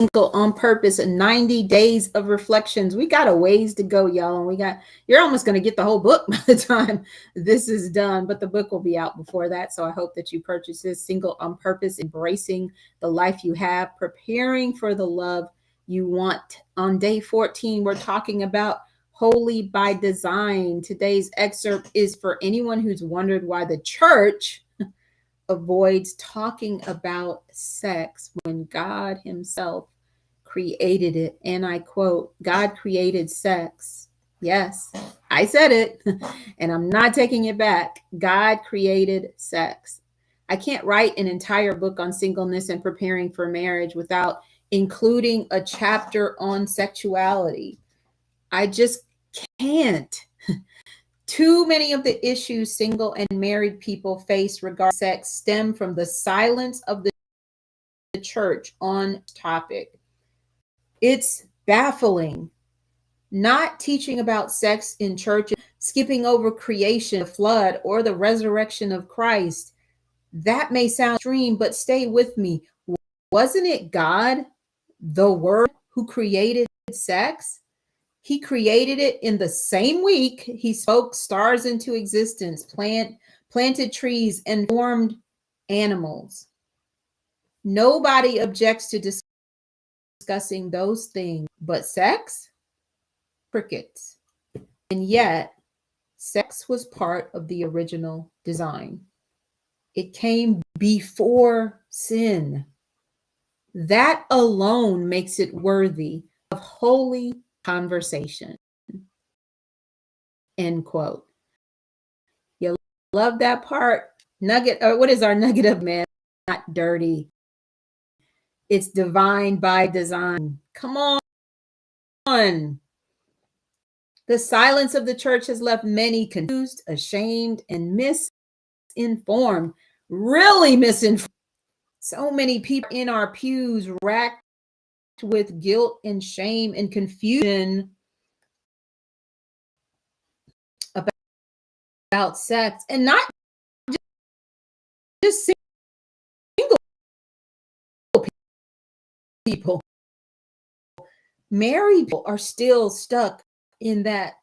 Single on Purpose, 90 days of reflections. We got a ways to go, y'all. And you're almost going to get the whole book by the time this is done, but the book will be out before that. So I hope that you purchase this. Single on Purpose, embracing the life you have, preparing for the love you want. On day 14, we're talking about holy by design. Today's excerpt is for anyone who's wondered why the church avoids talking about sex when God himself created it. And I quote, God created sex. Yes, I said it, and I'm not taking it back. God created sex. I can't write an entire book on singleness and preparing for marriage without including a chapter on sexuality. I just can't. Too many of the issues single and married people face regarding sex stem from the silence of the church on topic. It's baffling. Not teaching about sex in church, skipping over creation, the flood, or the resurrection of Christ. That may sound extreme, but stay with me. Wasn't it God, the Word, who created sex? He created it in the same week he spoke stars into existence, planted trees, and formed animals. Nobody objects to discussing those things, but sex? Crickets. And yet, sex was part of the original design. It came before sin. That alone makes it worthy of holy conversation. End quote. You love that part? Nugget, or what is our nugget of man? Not dirty. It's divine by design. Come on. The silence of the church has left many confused, ashamed, and misinformed. Really misinformed. So many people in our pews racked with guilt and shame and confusion about sex, and not just single people. Married people are still stuck in that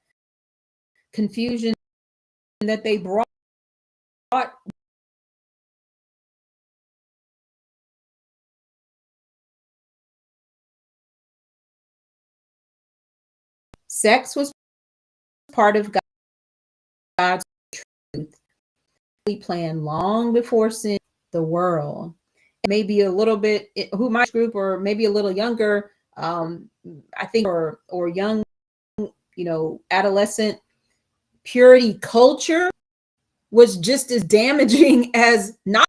confusion that they brought sex was part of God's truth. We planned long before sin, the world. Maybe a little bit, who my group, or maybe a little younger, I think, or young, adolescent purity culture was just as damaging as not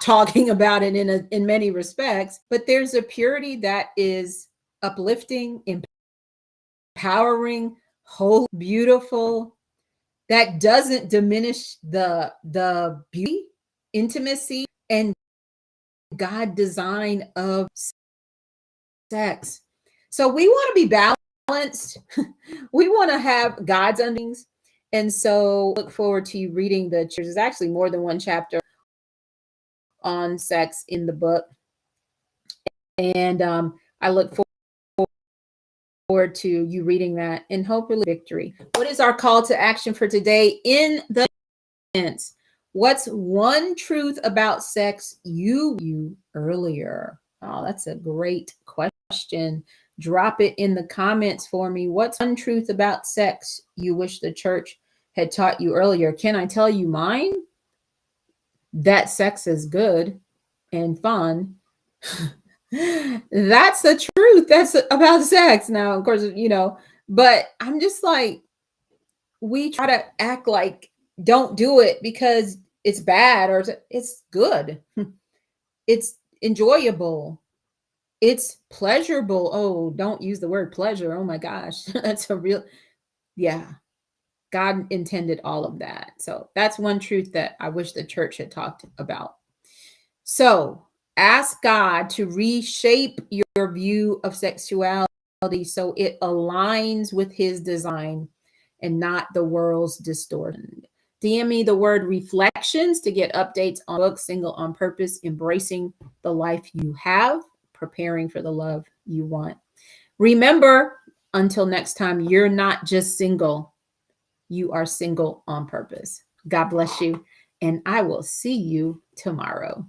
talking about it in many respects. But there's a purity that is uplifting, empowering, whole, beautiful, that doesn't diminish the beauty, intimacy, and God design of sex. So we want to be balanced. We want to have God's understandings. And so look forward to you reading there's actually more than one chapter on sex in the book. And I look forward to you reading that, and hopefully victory. What is our call to action for today in the sense? What's one truth about sex you earlier? Oh, that's a great question. Drop it in the comments for me. What's one truth about sex you wish the church had taught you earlier? Can I tell you mine? That sex is good and fun. That's the truth. That's about sex. Now, of course, but I'm just like, we try to act like don't do it because it's bad, or it's good. It's enjoyable. It's pleasurable. Oh, don't use the word pleasure. Oh my gosh. That's a real, yeah. God intended all of that. So that's one truth that I wish the church had talked about. So ask God to reshape your view of sexuality so it aligns with his design and not the world's distortion. DM me the word reflections to get updates on books, Single on Purpose, Embracing the Life You Have. preparing for the love you want. Remember, until next time, you're not just single. You are single on purpose. God bless you. And I will see you tomorrow.